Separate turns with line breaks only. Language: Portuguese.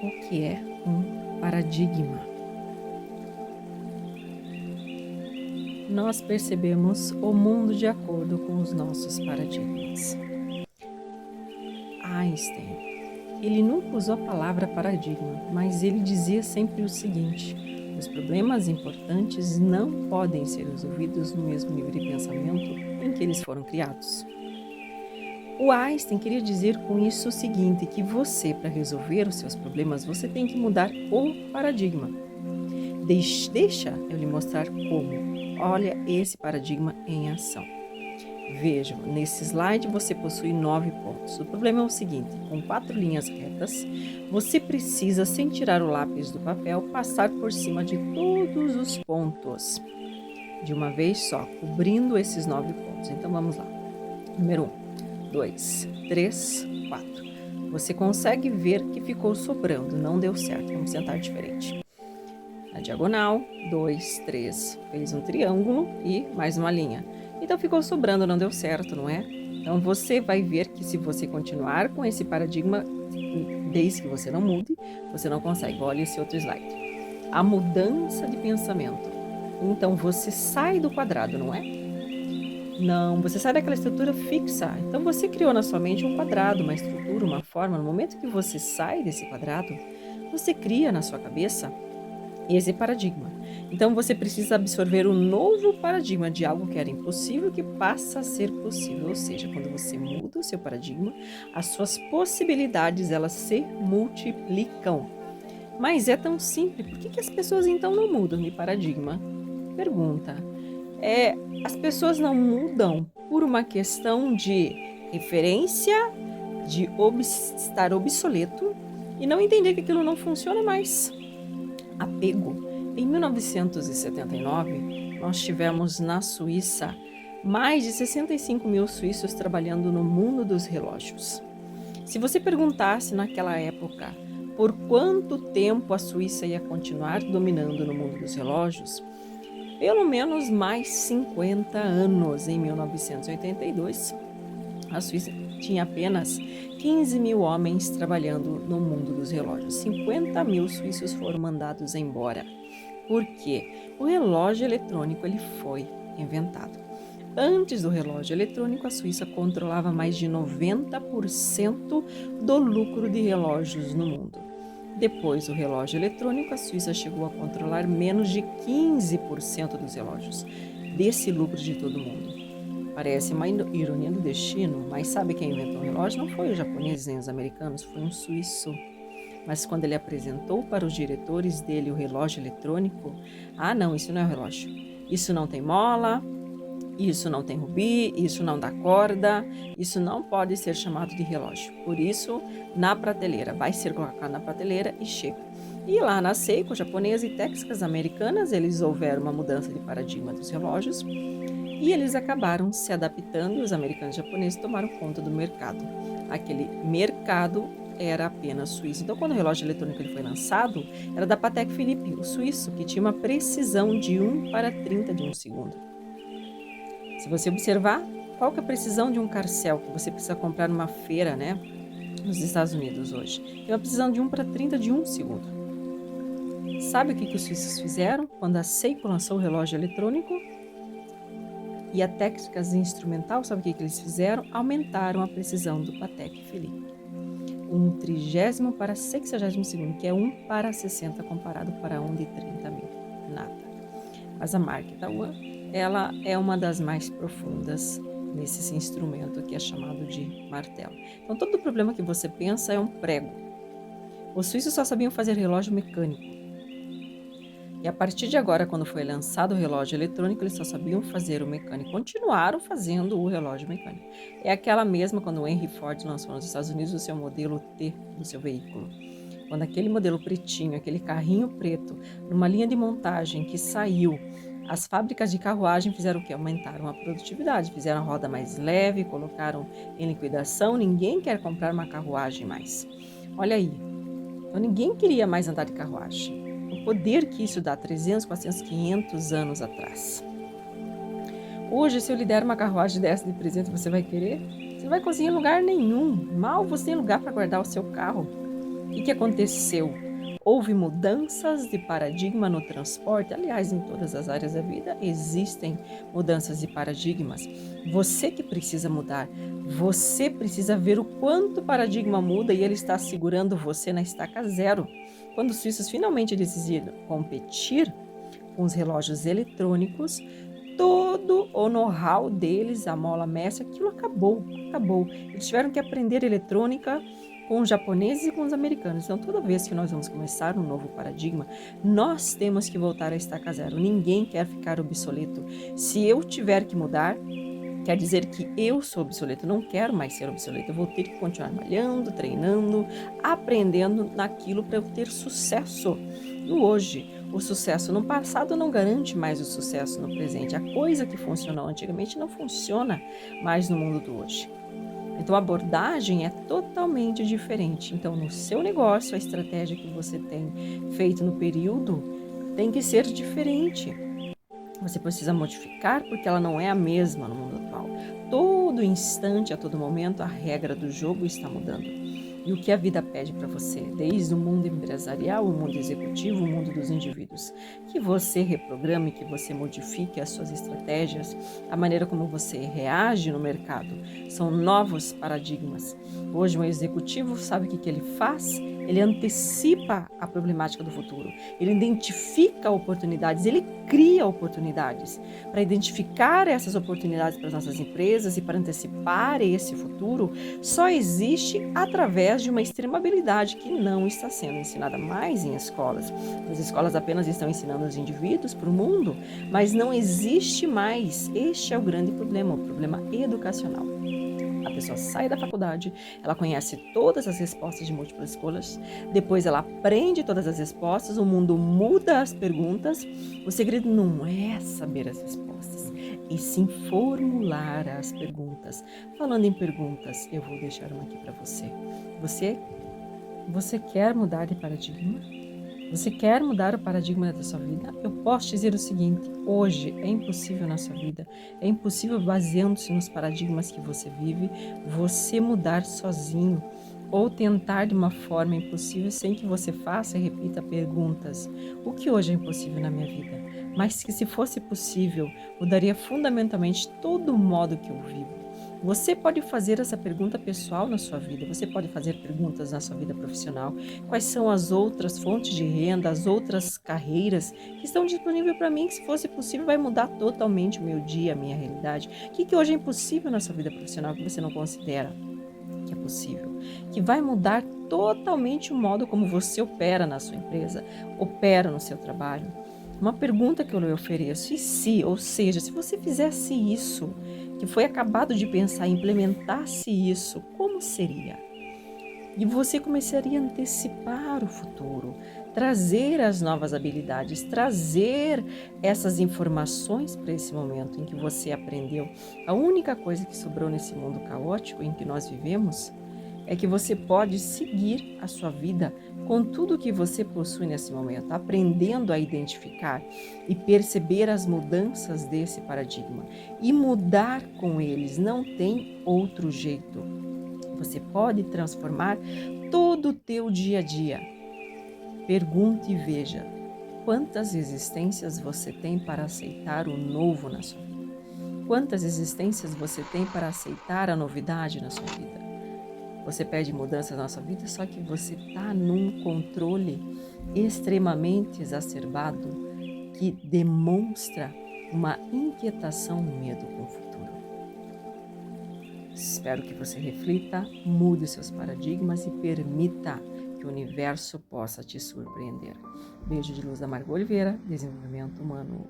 O que é um paradigma? Nós percebemos o mundo de acordo com os nossos paradigmas. Einstein, ele nunca usou a palavra paradigma, mas ele dizia sempre o seguinte: os problemas importantes não podem ser resolvidos no mesmo nível de pensamento em que eles foram criados. O Einstein queria dizer com isso o seguinte, que você, para resolver os seus problemas, você tem que mudar o paradigma. Deixa eu lhe mostrar como. Olha esse paradigma em ação. Vejam, nesse slide você possui 9 pontos. O problema é o seguinte, com 4 linhas retas, você precisa, sem tirar o lápis do papel, passar por cima de todos os pontos, de uma vez só, cobrindo esses 9 pontos. Então vamos lá. Número 1, 2, 3, 4. Você consegue ver que ficou sobrando, não deu certo. Vamos tentar diferente. Na diagonal, 2, 3, fez um triângulo e mais uma linha. Então ficou sobrando, não deu certo, não é? Então você vai ver que se você continuar com esse paradigma, desde que você não mude, você não consegue. Olha esse outro slide. A mudança de pensamento. Então você sai do quadrado, não é? Não, você sai daquela estrutura fixa. Então você criou na sua mente um quadrado, uma estrutura, uma forma. No momento que você sai desse quadrado, você cria na sua cabeça esse paradigma. Então você precisa absorver um novo paradigma de algo que era impossível que passa a ser possível. Ou seja, quando você muda o seu paradigma, as suas possibilidades elas se multiplicam. Mas é tão simples, por que as pessoas então não mudam de paradigma? Pergunta. As pessoas não mudam por uma questão de referência, de estar obsoleto e não entender que aquilo não funciona mais. Apego. Em 1979, nós tivemos na Suíça mais de 65 mil suíços trabalhando no mundo dos relógios. Se você perguntasse naquela época por quanto tempo a Suíça ia continuar dominando no mundo dos relógios, pelo menos mais 50 anos. Em 1982, a Suíça tinha apenas 15 mil homens trabalhando no mundo dos relógios. 50 mil suíços foram mandados embora. Por quê? O relógio eletrônico ele foi inventado. Antes do relógio eletrônico, a Suíça controlava mais de 90% do lucro de relógios no mundo. Depois do relógio eletrônico, a Suíça chegou a controlar menos de 15% dos relógios, desse lucro de todo mundo. Parece uma ironia do destino, mas sabe quem inventou o relógio? Não foi os japoneses nem os americanos, foi um suíço. Mas quando ele apresentou para os diretores dele o relógio eletrônico, não, isso não é um relógio. Isso não tem mola, isso não tem rubi, isso não dá corda, isso não pode ser chamado de relógio. Por isso, na prateleira, vai ser colocado na prateleira e chega. E lá na Seiko, japonesa e técnicas americanas, eles houveram uma mudança de paradigma dos relógios e eles acabaram se adaptando e os americanos e japoneses tomaram conta do mercado. Aquele mercado era apenas suíço. Então, quando o relógio eletrônico ele foi lançado, era da Patek Philippe, o suíço, que tinha uma precisão de 1/30 de um segundo. Se você observar, qual que é a precisão de um carcel que você precisa comprar numa feira, né, nos Estados Unidos hoje? Tem uma precisão de 1/30 de um segundo. Sabe o que os suíços fizeram quando a Seiko lançou o relógio eletrônico? E a técnicas instrumental, sabe o que eles fizeram? Aumentaram a precisão do Patek Philippe. 1/30 para 60 segundo, que é 1/60 comparado para 1 de 30 mil. Nada. Mas a marca Itaúan, ela é uma das mais profundas nesse instrumento que é chamado de martelo. Então, todo problema que você pensa é um prego. Os suíços só sabiam fazer relógio mecânico. E a partir de agora, quando foi lançado o relógio eletrônico, eles só sabiam fazer o mecânico. Continuaram fazendo o relógio mecânico. É aquela mesma quando o Henry Ford lançou nos Estados Unidos o seu modelo T do seu veículo. Quando aquele modelo pretinho, aquele carrinho preto, numa linha de montagem que saiu, as fábricas de carruagem fizeram o quê? Aumentaram a produtividade, fizeram a roda mais leve, colocaram em liquidação. Ninguém quer comprar uma carruagem mais. Olha aí. Então ninguém queria mais andar de carruagem. O poder que isso dá 300, 400, 500 anos atrás. Hoje, se eu lhe der uma carruagem dessa de presente, você vai querer? Você não vai conseguir lugar nenhum. Mal você tem lugar para guardar o seu carro. O que aconteceu? Houve mudanças de paradigma no transporte. Aliás, em todas as áreas da vida existem mudanças de paradigmas. Você que precisa mudar, você precisa ver o quanto o paradigma muda e ele está segurando você na estaca zero. Quando os suíços finalmente decidiram competir com os relógios eletrônicos, todo o know-how deles, a mola mestra, aquilo acabou. Eles tiveram que aprender eletrônica com os japoneses e com os americanos. Então, toda vez que nós vamos começar um novo paradigma, nós temos que voltar à estaca zero. Ninguém quer ficar obsoleto. Se eu tiver que mudar, quer dizer que eu sou obsoleto, não quero mais ser obsoleto. Eu vou ter que continuar malhando, treinando, aprendendo naquilo para eu ter sucesso no hoje. O sucesso no passado não garante mais o sucesso no presente. A coisa que funcionou antigamente não funciona mais no mundo do hoje. Então a abordagem é totalmente diferente. Então no seu negócio, a estratégia que você tem feito no período tem que ser diferente. Você precisa modificar porque ela não é a mesma no mundo atual. Todo instante, a todo momento, a regra do jogo está mudando. E o que a vida pede para você, desde o mundo empresarial, o mundo executivo, o mundo dos indivíduos, que você reprograme, que você modifique as suas estratégias, a maneira como você reage no mercado. São novos paradigmas. Hoje, um executivo sabe o que ele faz? Ele antecipa a problemática do futuro. Ele identifica oportunidades, ele cria oportunidades. Para identificar essas oportunidades para as nossas empresas e para antecipar esse futuro, só existe através de uma extrema habilidade que não está sendo ensinada mais em escolas. As escolas apenas estão ensinando os indivíduos para o mundo, mas não existe mais. Este é o grande problema, o problema educacional. A pessoa sai da faculdade, ela conhece todas as respostas de múltiplas escolhas, depois ela aprende todas as respostas, o mundo muda as perguntas. O segredo não é saber as respostas, e sim formular as perguntas. Falando em perguntas, eu vou deixar uma aqui para você. Você quer mudar de paradigma? Você quer mudar o paradigma da sua vida? Eu posso dizer o seguinte: hoje é impossível na sua vida, é impossível, baseando-se nos paradigmas que você vive, você mudar sozinho ou tentar de uma forma impossível sem que você faça e repita perguntas. O que hoje é impossível na minha vida? Mas que, se fosse possível, mudaria fundamentalmente todo o modo que eu vivo. Você pode fazer essa pergunta pessoal na sua vida, você pode fazer perguntas na sua vida profissional. Quais são as outras fontes de renda, as outras carreiras que estão disponíveis para mim, que, se fosse possível, vai mudar totalmente o meu dia, a minha realidade? O que hoje é impossível na sua vida profissional que você não considera que é possível? Que vai mudar totalmente o modo como você opera na sua empresa, opera no seu trabalho? Uma pergunta que eu lhe ofereço: e se, ou seja, se você fizesse isso, que foi acabado de pensar, implementasse isso, como seria? E você começaria a antecipar o futuro, trazer as novas habilidades, trazer essas informações para esse momento em que você aprendeu. A única coisa que sobrou nesse mundo caótico em que nós vivemos é que você pode seguir a sua vida com tudo que você possui nesse momento, aprendendo a identificar e perceber as mudanças desse paradigma e mudar com eles. Não tem outro jeito. Você pode transformar todo o teu dia a dia. Pergunte e veja quantas existências você tem para aceitar o novo na sua vida. Quantas existências você tem para aceitar a novidade na sua vida. Você pede mudança na sua vida, só que você está num controle extremamente exacerbado que demonstra uma inquietação, um medo com o futuro. Espero que você reflita, mude seus paradigmas e permita que o universo possa te surpreender. Beijo de luz da Margot Oliveira, Desenvolvimento Humano.